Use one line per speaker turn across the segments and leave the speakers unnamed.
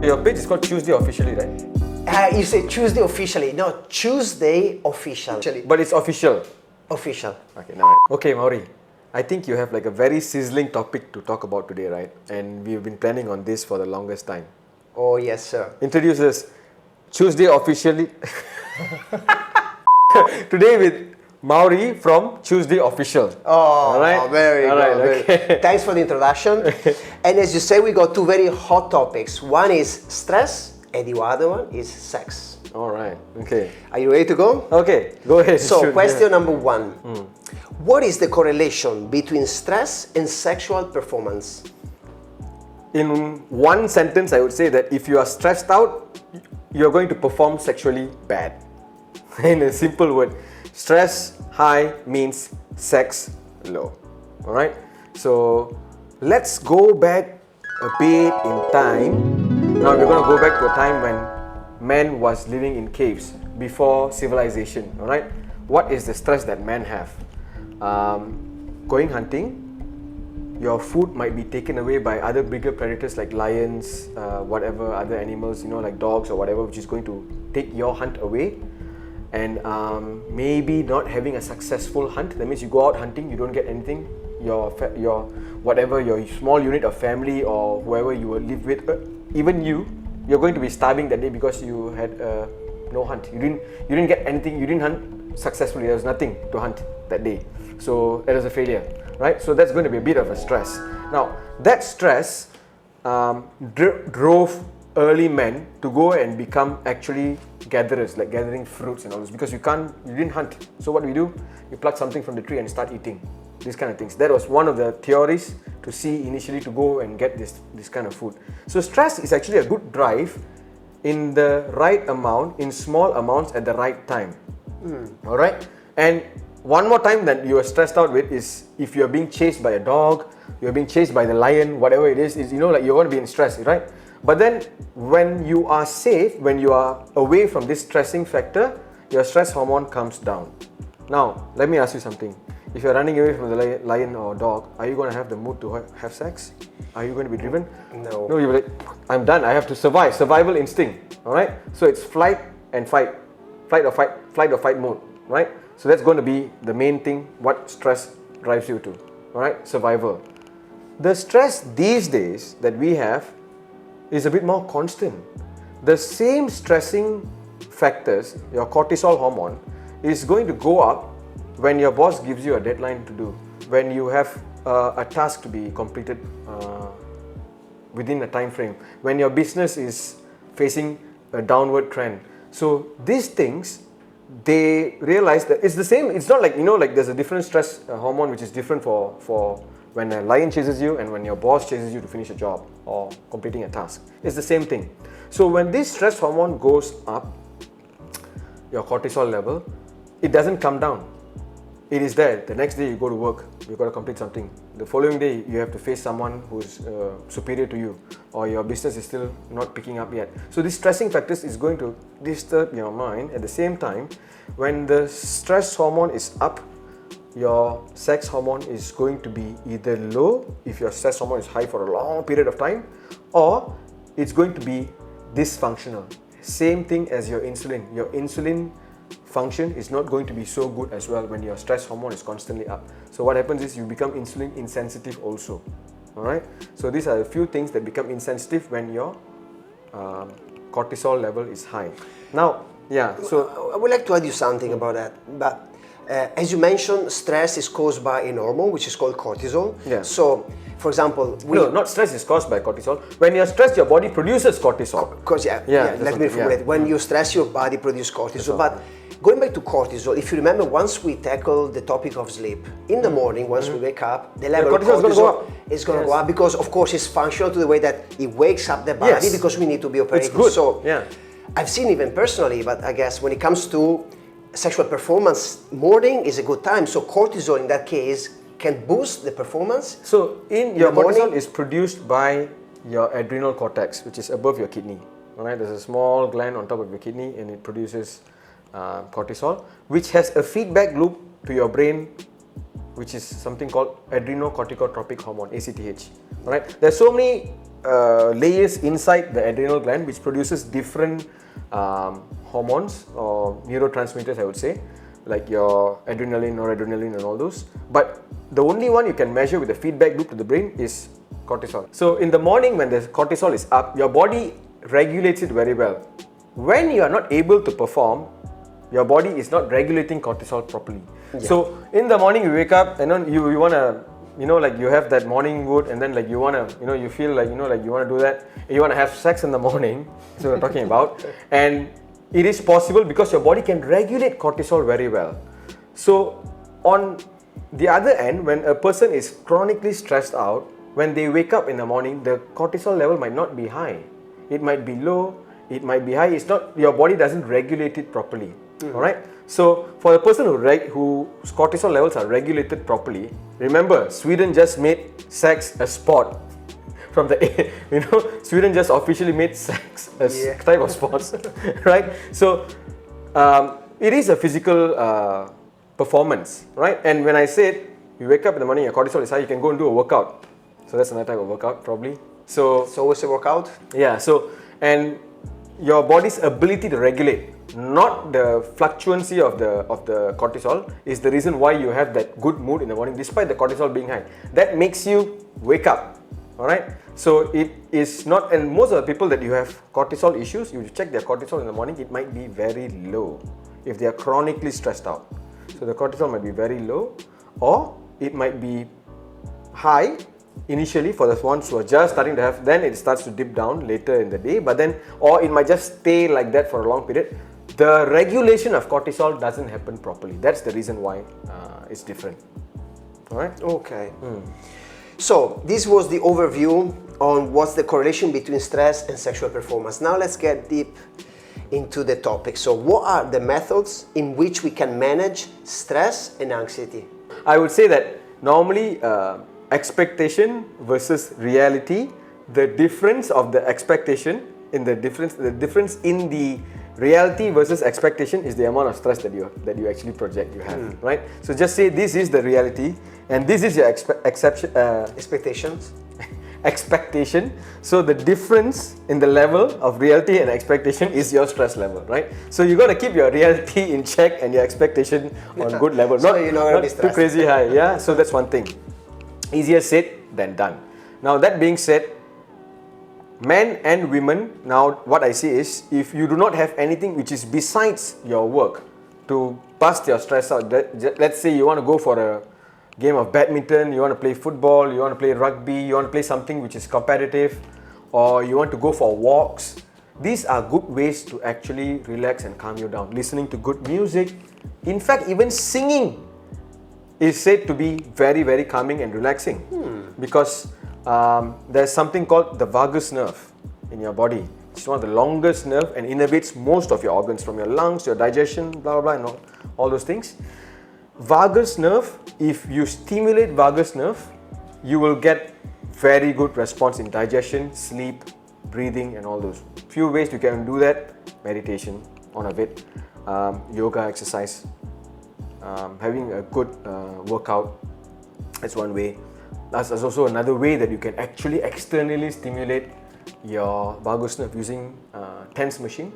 Your page is called Tuesday officially, right?
You say Tuesday officially. No, Tuesday officially.
But it's official.
Official.
Okay, now. Okay, Mauri. I think you have like a very sizzling topic to talk about today, right? And we've been planning on this for the longest time.
Oh, yes, sir.
Introduce us Tuesday officially. Today with Mauri from Tuesday Official.
Oh, all right. Very good. Okay. Thanks for the introduction. And as you say, we got two very hot topics. One is stress, and the other one is sex.
All right. Okay.
Are you ready to go?
Okay. Go ahead.
So, question number one. What is the correlation between stress and sexual performance?
In one sentence, I would say that if you are stressed out, you're going to perform sexually bad. In a simple word, stress high means sex low. All right. So let's go back a bit in time. Now we're going to go back to a time when man was living in caves before civilization. All right. What is the stress that men have? Going hunting. Your food might be taken away by other bigger predators like lions, whatever other animals, like dogs or whatever, which is going to take your hunt away. And maybe not having a successful hunt. That means you go out hunting, you don't get anything. Your small unit of family or whoever you will live with, even you're going to be starving that day because you had no hunt. You didn't get anything. You didn't hunt successfully. There was nothing to hunt that day. So that was a failure, right? So that's going to be a bit of a stress. Now that stress drove early men to go and become actually gatherers, like gathering fruits and all this, because you didn't hunt. So what do? You pluck something from the tree and start eating. These kind of things. That was one of the theories to see initially to go and get this kind of food. So stress is actually a good drive in the right amount, in small amounts at the right time. All right. And one more time that you are stressed out with is if you're being chased by a dog, you're being chased by the lion, whatever it is like you're going to be in stress, right? But then when you are safe, when you are away from this stressing factor, your stress hormone comes down. Now, let me ask you something. If you're running away from the lion or dog, are you going to have the mood to have sex? Are you going to be driven?
No.
No, you're like, I'm done. I have to survive. Survival instinct. All right? So it's flight and fight. Flight or fight mode. Right? So that's going to be the main thing, what stress drives you to. All right? Survival. The stress these days that we have is a bit more constant. The same stressing factors, your cortisol hormone, is going to go up when your boss gives you a deadline to do, when you have a task to be completed within a time frame, when your business is facing a downward trend. So these things, they realize that it's the same. It's not like, like there's a different stress hormone which is different for when a lion chases you and when your boss chases you to finish a job or completing a task. It's the same thing. So when this stress hormone goes up, your cortisol level, it doesn't come down. It is there. The next day you go to work, you've got to complete something. The following day you have to face someone who's superior to you, or your business is still not picking up yet. So these stressing factors is going to disturb your mind. At the same time, when the stress hormone is up, your sex hormone is going to be either low if your stress hormone is high for a long period of time, or it's going to be dysfunctional. Same thing as your insulin. Your insulin function is not going to be so good as well when your stress hormone is constantly up. So what happens is you become insulin insensitive also. All right. So these are a few things that become insensitive when your cortisol level is high. Now, yeah. So
I would like to add you something about that. But as you mentioned, stress is caused by a hormone which is called cortisol.
Yeah.
So, for example,
no, not stress is caused by cortisol. When you're stressed, your body produces cortisol.
Let me formulate. When you stress, your body produces cortisol. But going back to cortisol, if you remember, once we tackled the topic of sleep, in the morning, once we wake up, the level of cortisol is going to go up because, of course, it's functional to the way that it wakes up the body because we need to be operating.
It's good.
So, I've seen even personally, but I guess when it comes to sexual performance, morning is a good time. So cortisol in that case can boost the performance.
So your cortisol is produced by your adrenal cortex, which is above your kidney. All right, there's a small gland on top of your kidney, and it produces cortisol, which has a feedback loop to your brain which is something called adrenocorticotropic hormone, ACTH. Alright, there's so many layers inside the adrenal gland which produces different hormones or neurotransmitters, I would say, like your adrenaline, noradrenaline and all those. But the only one you can measure with the feedback loop to the brain is cortisol. So in the morning when the cortisol is up, your body regulates it very well. When you are not able to perform, your body is not regulating cortisol properly. Yeah. So in the morning you wake up and then you want to, like you have that morning wood and then like you want to, you feel like, like you want to do that. You want to have sex in the morning, so we're talking about. And it is possible because your body can regulate cortisol very well. So on the other end, when a person is chronically stressed out, when they wake up in the morning, the cortisol level might not be high. It might be low, it might be high. It's not, your body doesn't regulate it properly. All right. So for a person whose cortisol levels are regulated properly, remember, Sweden just made sex a sport. From the, Sweden just officially made sex a type of sports, right? So it is a physical performance, right? And when I said you wake up in the morning, your cortisol is high, you can go and do a workout. So that's another type of workout, probably. So
what's a workout?
Yeah. So and your body's ability to regulate, not the fluctuancy of the cortisol, is the reason why you have that good mood in the morning despite the cortisol being high. That makes you wake up. All right. So it is not, and most of the people that you have cortisol issues, you check their cortisol in the morning, it might be very low if they are chronically stressed out. So the cortisol might be very low, or it might be high initially for the ones who are just starting to have, then it starts to dip down later in the day, but then, or it might just stay like that for a long period. The regulation of cortisol doesn't happen properly. That's the reason why it's different. All right.
Okay. So this was the overview on what's the correlation between stress and sexual performance. Now let's get deep into the topic. So what are the methods in which we can manage stress and anxiety?
I would say that normally expectation versus reality, the difference of the expectation in the difference in the reality versus expectation is the amount of stress that you actually project you have, right? So just say this is the reality and this is your expectations. Expectation. So the difference in the level of reality and expectation is your stress level, right? So you got to keep your reality in check and your expectation on good level,
so
not too crazy high. Yeah. So that's one thing. Easier said than done. Now that being said, men and women, now what I see is, if you do not have anything which is besides your work to bust your stress out, let's say you want to go for a game of badminton, you want to play football, you want to play rugby, you want to play something which is competitive, or you want to go for walks. These are good ways to actually relax and calm you down. Listening to good music, in fact even singing is said to be very, very calming and relaxing, because there's something called the vagus nerve in your body. It's one of the longest nerve and innervates most of your organs, from your lungs, your digestion, blah blah blah, and all those things. Vagus nerve, if you stimulate vagus nerve, you will get very good response in digestion, sleep, breathing and all those. Few ways you can do that: meditation on a bit, yoga exercise, having a good workout. That's one way. That's also another way that you can actually externally stimulate your vagus nerve using TENS machine,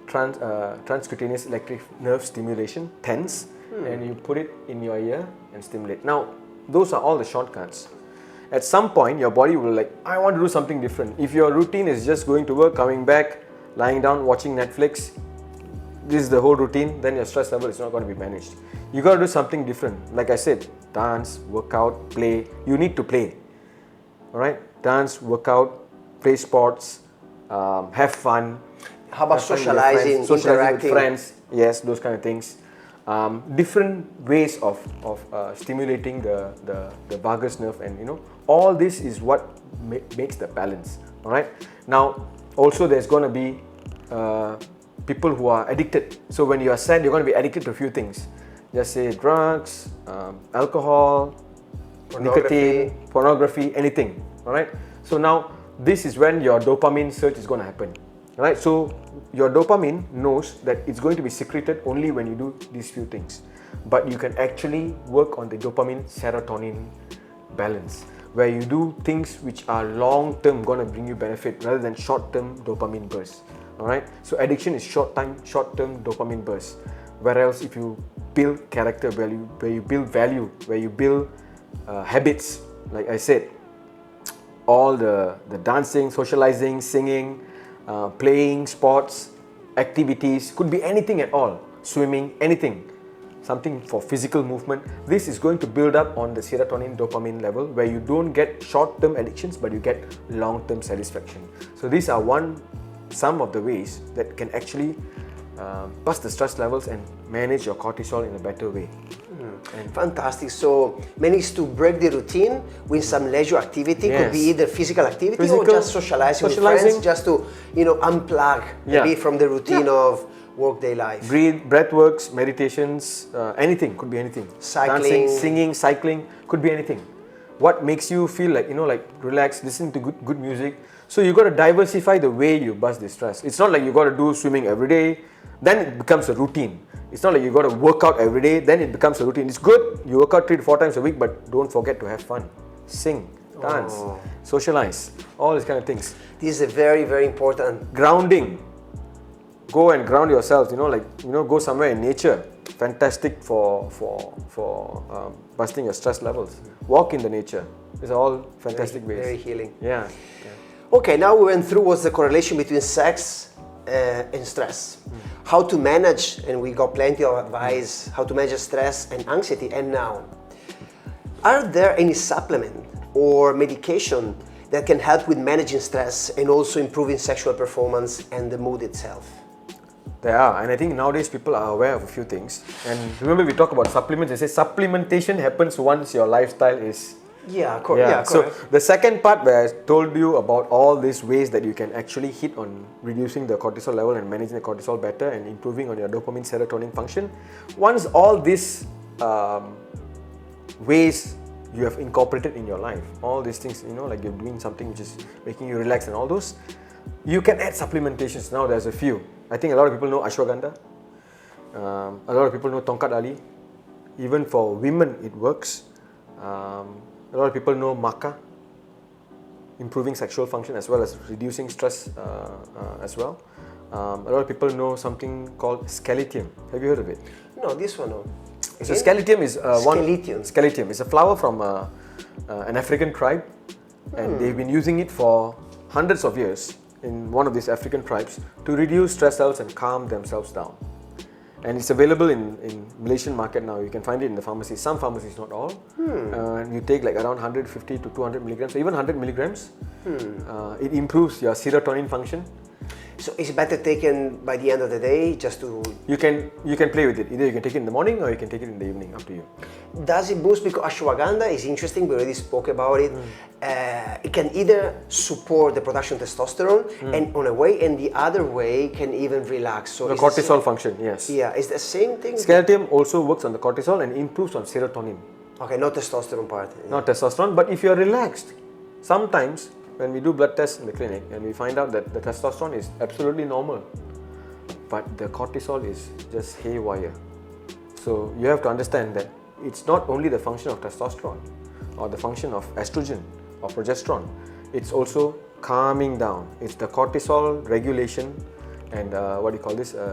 transcutaneous electric nerve stimulation, TENS, and you put it in your ear and stimulate. Now, those are all the shortcuts. At some point, your body will like, I want to do something different. If your routine is just going to work, coming back, lying down, watching Netflix, this is the whole routine, then your stress level is not going to be managed. You got to do something different. Like I said, dance, workout, play. You need to play. All right? Dance, workout, play sports, have fun.
How about socializing
with friends? Yes, those kind of things. Different ways of stimulating the vagus nerve, and all this is what makes the balance. All right. Now, also there's going to be people who are addicted. So when you are sad, you're going to be addicted to a few things. Just say drugs, alcohol, nicotine, pornography, anything. All right. So now this is when your dopamine surge is going to happen. All right. So your dopamine knows that it's going to be secreted only when you do these few things. but you can actually work on the dopamine serotonin balance, where you do things which are long term going to bring you benefit rather than short term dopamine bursts. All right, so addiction is short term dopamine bursts, whereas if you build character value, where you build value, where you build habits, like I said, all the dancing, socializing, singing, playing sports, activities, could be anything at all, swimming, anything, something for physical movement. This is going to build up on the serotonin dopamine level, where you don't get short-term addictions but you get long-term satisfaction. So these are some of the ways that can actually bust the stress levels and manage your cortisol in a better way.
Fantastic. So manage to break the routine with some leisure activity.
Yes.
Could be either physical activity or just socializing with friends, just to unplug a bit from the routine of workday life.
Breath works, meditations, anything, could be anything.
Cycling.
Dancing, singing, cycling, could be anything. What makes you feel like, relaxed, listen to good music. So you got to diversify the way you bust the stress. It's not like you got to do swimming every day, then it becomes a routine. It's not like you got to work out every day, then it becomes a routine. It's good, you work out 3 to 4 times a week, but don't forget to have fun. Sing, dance, socialize, all these kind of things.
This is a very, very important.
Grounding. Go and ground yourselves, go somewhere in nature. Fantastic for busting your stress levels. Walk in the nature. These are all fantastic ways.
Very healing.
Yeah.
Okay, now we went through what's the correlation between sex and stress. How to manage, and we got plenty of advice, how to manage stress and anxiety. And now, are there any supplement or medication that can help with managing stress and also improving sexual performance and the mood itself?
There are, and I think nowadays people are aware of a few things. And remember, we talk about supplements. They say supplementation happens once your lifestyle is.
Yeah, correct.
So the second part, where I told you about all these ways that you can actually hit on reducing the cortisol level and managing the cortisol better and improving on your dopamine serotonin function. Once all these ways you have incorporated in your life, all these things, like you're doing something which is making you relax and all those, you can add supplementations. Now there's a few. I think a lot of people know ashwagandha. A lot of people know tongkat ali. Even for women it works. A lot of people know maca, improving sexual function as well as reducing stress as well. A lot of people know something called scalitium. Have you heard of it?
No, this one no.
So scalitium is
Scalitium.
It's a flower from an African tribe, and they've been using it for hundreds of years in one of these African tribes to reduce stress levels and calm themselves down. And it's available in Malaysian market now. You can find it in the pharmacies. Some pharmacies, not all. And you take like around 150 to 200 milligrams, or even 100 milligrams. It improves your serotonin function.
So it's better taken by the end of the day, just to...
You can play with it. Either you can take it in the morning or you can take it in the evening, up to you.
Does it boost, because ashwagandha is interesting, we already spoke about it. It can either support the production of testosterone and on a way, and the other way can even relax. So
the cortisol function, yes.
Yeah, it's the same thing?
Scalitium also works on the cortisol and improves on serotonin.
Okay, not testosterone part. Yeah.
Not testosterone, but if you're relaxed, sometimes when we do blood tests in the clinic and we find out that the testosterone is absolutely normal, but the cortisol is just haywire. So you have to understand that it's not only the function of testosterone or the function of estrogen or progesterone, it's also calming down. It's the cortisol regulation and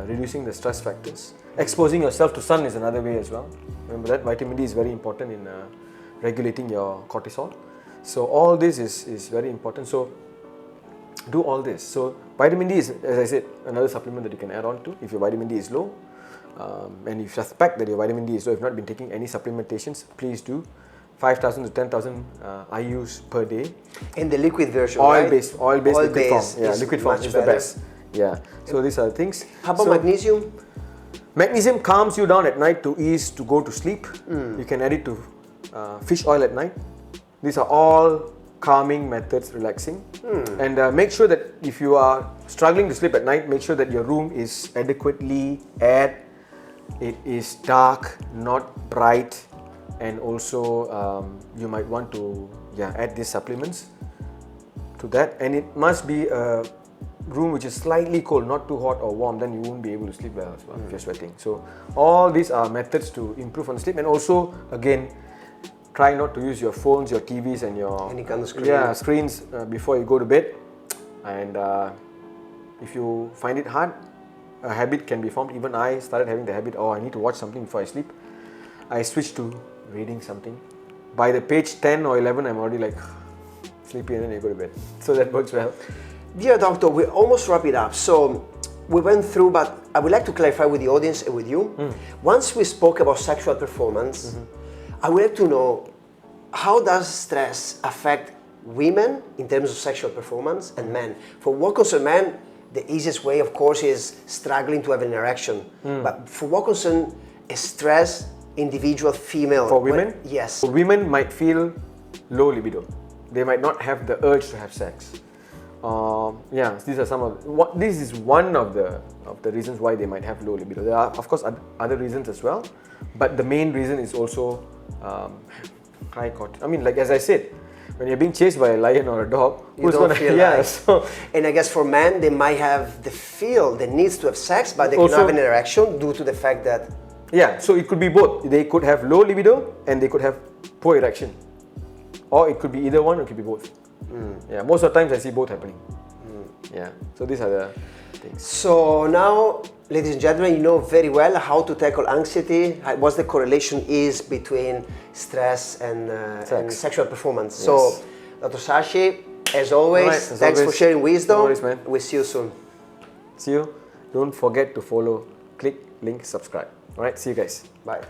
reducing the stress factors. Exposing yourself to sun is another way as well. Remember that vitamin D is very important in regulating your cortisol. So all this is very important. So do all this. So vitamin D is, as I said, another supplement that you can add on to if your vitamin D is low. And if you suspect that your vitamin D is low, if you've not been taking any supplementations, please do. 5,000 to 10,000 IUs per day.
In the liquid version,
oil-based liquid form. Yeah, liquid form is the best. Yeah. So these are the things.
How about magnesium?
Magnesium calms you down at night to go to sleep. You can add it to fish oil at night. These are all calming methods, relaxing. And make sure that if you are struggling to sleep at night, make sure that your room is adequately aired. It is dark, not bright, and also you might want to add these supplements to that. And it must be a room which is slightly cold, not too hot or warm, then you won't be able to sleep well as well if you're sweating. So all these are methods to improve on sleep, and also again, try not to use your phones, your TVs, and your
any kind of screen.
screens before you go to bed. And if you find it hard, a habit can be formed. Even I started having the habit, I need to watch something before I sleep. I switched to reading something. By the page 10 or 11, I'm already like sleepy, and then you go to bed. So that works well.
Dear doctor, we almost wrap it up. So we went through, but I would like to clarify with the audience and with you. Once we spoke about sexual performance, I would like to know, how does stress affect women in terms of sexual performance and men? For what concerns men, the easiest way, of course, is struggling to have an erection. But for what concerns a stressed individual female?
For women?
Yes.
Women might feel low libido. They might not have the urge to have sex. These are some of this is one of the reasons why they might have low libido. There are, of course, other reasons as well, but the main reason is also high cortisol. I mean, like as I said, when you're being chased by a lion or a dog,
you don't feel and I guess for men, they might have the needs to have sex, but they cannot have an erection due to the fact that
so it could be both. They could have low libido and they could have poor erection, or it could be either one, or it could be both. Most of the times I see both happening. So these are the things. So
now, ladies and gentlemen, you know very well how to tackle anxiety, what the correlation is between stress and sexual performance. Yes. So, Dr. Sashi, as always, thanks for sharing wisdom.
No worries, man.
We'll see you soon.
See you. Don't forget to follow, click, link, subscribe. Alright, see you guys.
Bye.